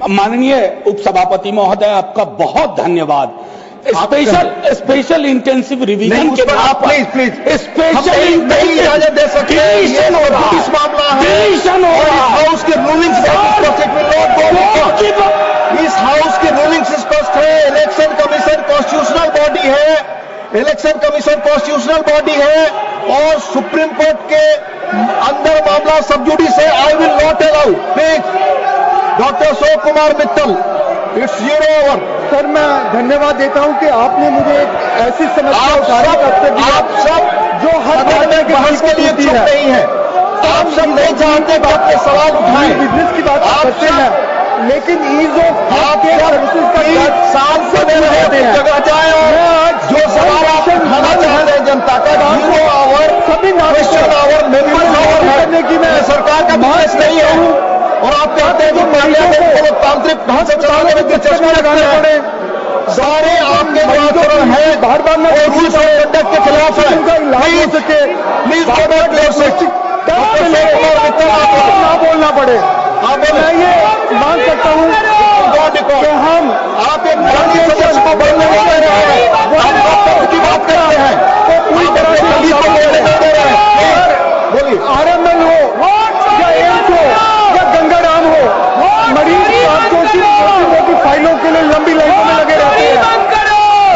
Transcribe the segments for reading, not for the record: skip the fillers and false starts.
माननीय उपसभापति महोदय, आपका बहुत धन्यवाद। स्पेशल इंटेंसिव रिवीजन के बाद प्लीज स्पेशल इजाजत दे सकते हैं। डिलीशन हो रहा इस मामला है, डिलीशन हो रहा हाउस के रूलिंग इस हाउस की रूलिंग स्पष्ट है। इलेक्शन कमीशन कॉन्स्टिट्यूशनल बॉडी है, इलेक्शन कमीशन कॉन्स्टिट्यूशनल बॉडी है और सुप्रीम कोर्ट के अंदर मामला सब जुडिस है। I will not allow. Please doctor Ashok Kumar Mittal, it's 0 over. Sir, मैं धन्यवाद देता हूं कि आपने मुझे एक ऐसी समस्या उठाने का अवसर दिया। आप सब जो हर बहस के लिए चुप नहीं है। आप सब नहीं चाहते कि आपके सवाल उठाएं। बिजनेस की बात करते हैं, लेकिन ईज ऑफ आपके सर्विसेज का साल से दे रहे हैं, जगह जाए और जो सवाल आप उठाना चाहते हैं जनता का 0 आवर सभी क्वेश्चन आवर मेंबर्स आवर करने की मैं सरकार का बिजनेस नहीं है। और आप कहते हैं कि पार्लियामेंट को लोकतांत्रिक ढंग से चलाने में दिलचस्पी लगाने पड़े। सारे आपके जो आचरण है बार बार वो रूल्स ऑफ कंडक्ट के खिलाफ है। प्लीज ना बोलना पड़े। मैं ये मांग सकता हूँ कि हम आप एक मंत्री सदस्य को बोलने नहीं दे रहे हैं, आप लोकतंत्र की बात करते हैं तो पूरी तरह से कभी को बोलने नहीं दे रहे हैं। बोलिए, RML हो या एम्स हो या गंगाराम हो, मरीज आपको की फाइलों के लिए लंबी लाइनों में लगे रहते हैं।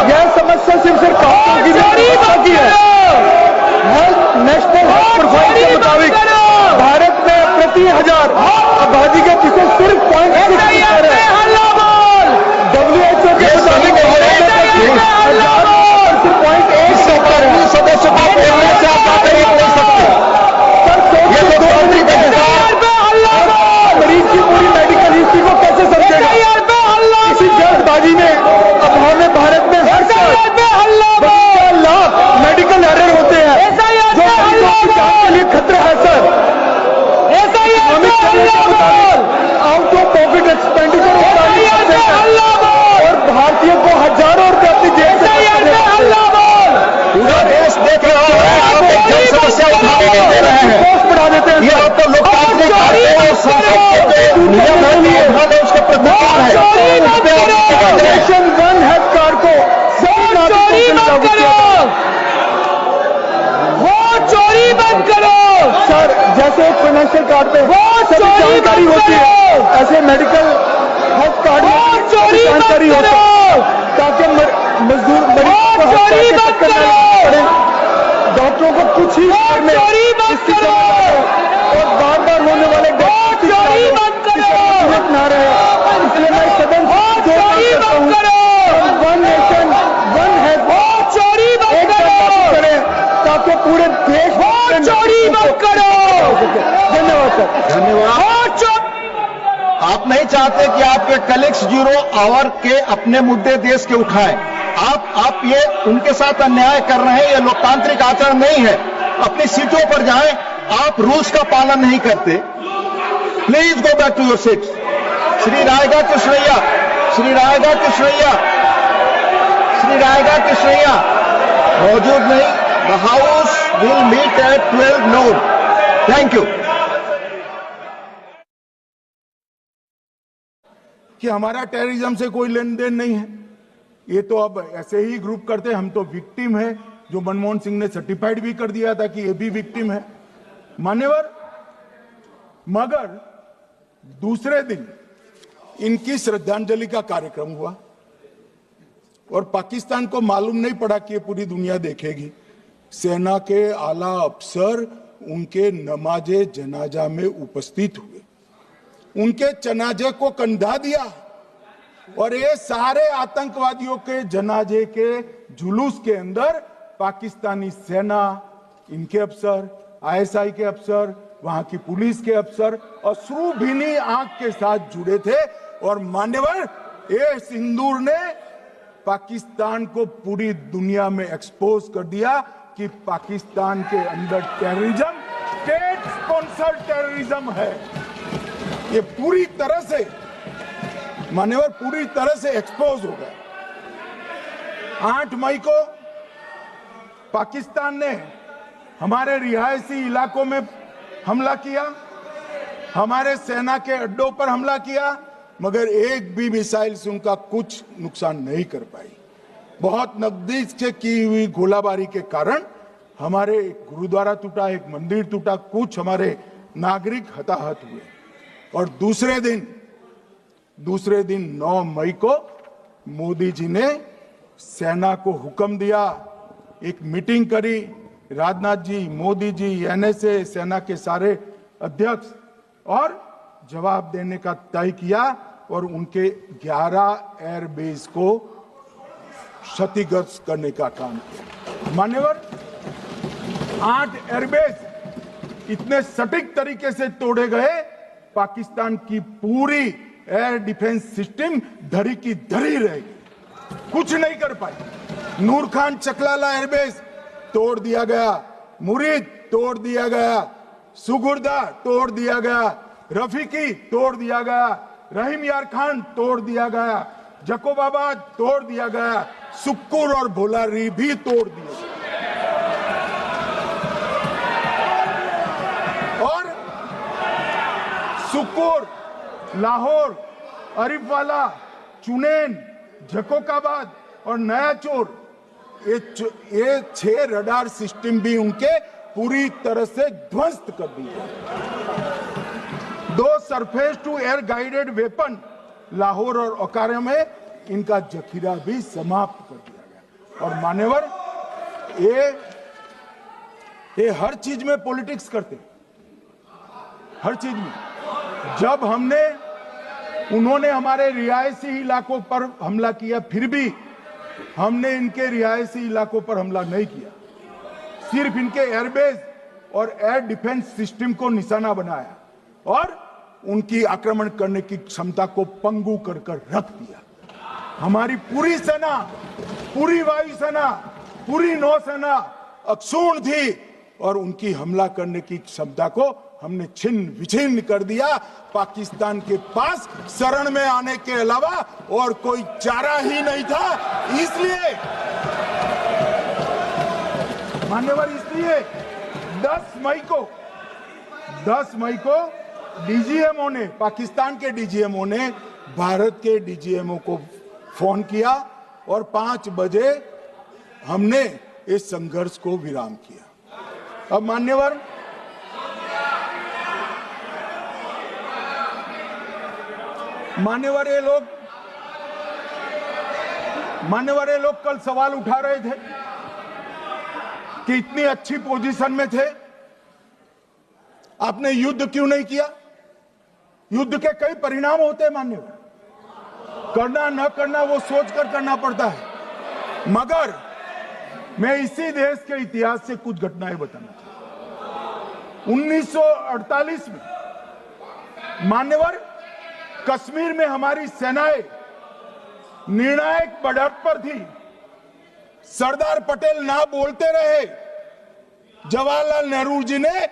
यह समस्या सिर्फ काउंटरों की नहीं है। हेल्थ नेशनल हेल्थ प्रोफाइल के मुताबिक भारत में प्रति 1000 आबादी के पीछे सिर्फ 0.6 है। WHO के मुताबिक सिर्फ 0.1 सदस्य को बोलने से आप बात नहीं सकते। मरीज की पूरी मेडिकल हिस्ट्री को कैसे समझेगा? इसी जल्दबाजी में अब हमें भारत में हर साल 12 लाख मेडिकल एरर होते हैं जो मरीजों की जान के लिए खतरा है। Sir, out of pocket expenditure और भारतीय को हजारों रुपए अपनी जेब से पूरा देश देख रहा है। आप एक जन समस्या उठाने नहीं दे रहे हैं, पोस्ट बढ़ा देते हैं। ये आपको लोकतांत्रिक और संसद के नियम है कि उठाने उसके प्रतिकार है। जनरेशन 1 हेल्थ कार्ड को चोरी बंद करो। सर, जैसे फाइनेंशियल कार्ड पे सभी जानकारी होती है, ऐसे मेडिकल हेल्थ कार्ड में चोरी जानकारी होती है, ताकि मजदूर मरीज को चोरी बंद करो। डॉक्टरों को कुछ ही करने चोरी बंद करो और बार बार होने वाले चोरी बंद करो ना रहे। इसलिए मैं सदन चोरी बंद करो। 1 नेशन 1 हेल्थ चोरी बंद करें ताकि पूरे देश चोरी मत करो। धन्यवाद सर। धन्यवाद। आप नहीं चाहते कि आपके कलीग्स 0 आवर के अपने मुद्दे देश के उठाएं। आप ये उनके साथ अन्याय कर रहे हैं। ये लोकतांत्रिक आचरण नहीं है। अपनी सीटों पर जाएं। आप रूल्स का पालन नहीं करते। Please go back to your seats. Shri Rayaga Krishnaiah, Shri Rayaga Krishnaiah, Shri Rayaga Krishnaiah मौजूद नहीं। The house will meet at 12 noon. Thank you. कि हमारा टेररिज्म से कोई लेन देन नहीं है, ये तो अब ऐसे ही ग्रुप करते हैं। हम तो विक्टिम है, जो मनमोहन सिंह ने सर्टिफाइड भी कर दिया था कि ये भी विक्टिम है। मान्यवर, मगर दूसरे दिन इनकी श्रद्धांजलि का कार्यक्रम हुआ और पाकिस्तान को मालूम नहीं पड़ा कि ये पूरी दुनिया देखेगी। सेना के आला अफसर उनके नमाजे जनाजा में उपस्थित हुए, उनके जनाजे को कंधा दिया और ये सारे आतंकवादियों के जनाजे के जुलूस के अंदर पाकिस्तानी सेना, इनके अफसर, ISI के अफसर, वहां की पुलिस के अफसर अश्रुभीनी आंख के साथ जुड़े थे। और मान्यवर, ये सिंदूर ने पाकिस्तान को पूरी दुनिया में एक्सपोज कर दिया कि पाकिस्तान के अंदर टेररिज्म स्टेट स्पॉन्सर्ड टेररिज्म है। ये पूरी तरह से मान्यवर पूरी तरह से एक्सपोज हो गया। 8 मई को पाकिस्तान ने हमारे रिहायशी इलाकों में हमला किया, हमारे सेना के अड्डों पर हमला किया, मगर एक भी मिसाइल से उनका कुछ नुकसान नहीं कर पाई। बहुत नजदीक से की हुई गोलाबारी के कारण हमारे गुरुद्वारा टूटा, एक मंदिर टूटा, कुछ हमारे नागरिक हताहत हुए। और दूसरे दिन 9 मई को मोदी जी ने सेना को हुक्म दिया, एक मीटिंग करी, राजनाथ जी, मोदी जी, एनएसए, सेना के सारे अध्यक्ष, और जवाब देने का तय किया और उनके 11 एयरबेस को क्षतिग्रस्त करने का काम किया। मान्यवर, 8 एयरबेस इतने सटीक तरीके से तोड़े गए, पाकिस्तान की पूरी एयर डिफेंस सिस्टम धरी की धरी रहेगी, कुछ नहीं कर पाई। नूर खान चकलाला एयरबेस तोड़ दिया गया, मुरीद तोड़ दिया गया, सुगुर्दा तोड़ दिया गया, रफीकी तोड़ दिया गया, रहीम यार खान तोड़ दिया गया, जकोबाबाद तोड़ दिया गया, सुक्कुर और भोलारी भी तोड़ दिए गए। और सुक्कुर, लाहौर, अरिफवाला, चुनेन, जकोकाबाद और नया चोर, ये 6 रडार सिस्टम भी उनके पूरी तरह से ध्वस्त कर दिए। 2 surface to air guided weapon Lahore और ओकारा में इनका जखीरा भी समाप्त कर दिया गया। और मान्यवर, ये हर चीज में पॉलिटिक्स करते, हर चीज में। जब उन्होंने हमारे रिहायशी इलाकों पर हमला किया, फिर भी हमने इनके रिहायशी इलाकों पर हमला नहीं किया, सिर्फ इनके एयरबेस और एयर डिफेंस सिस्टम को निशाना बनाया और उनकी आक्रमण करने की क्षमता को पंगु कर रख दिया। हमारी पूरी सेना, पूरी वायुसेना, पूरी नौसेना अक्षुण्ण थी और उनकी हमला करने की क्षमता को हमने छिन्न विछिन्न कर दिया। पाकिस्तान के पास शरण में आने के अलावा और कोई चारा ही नहीं था। इसलिए मान्यवर, इसलिए 10 मई को डीजीएमओ ने, पाकिस्तान के डीजीएमओ ने भारत के डीजीएमओ को फोन किया और 5 बजे हमने इस संघर्ष को विराम किया। अब मान्यवर, ये लोग कल सवाल उठा रहे थे कि इतनी अच्छी पोजीशन में थे, आपने युद्ध क्यों नहीं किया? युद्ध के कई परिणाम होते हैं मान्यवर, करना न करना वो सोचकर करना पड़ता है। मगर मैं इसी देश के इतिहास से कुछ घटनाएं बताना चाहता हूं। 1948 में मान्यवर, कश्मीर में हमारी सेनाएं निर्णायक बढ़त पर थी। सरदार पटेल ना बोलते रहे, जवाहरलाल नेहरू जी ने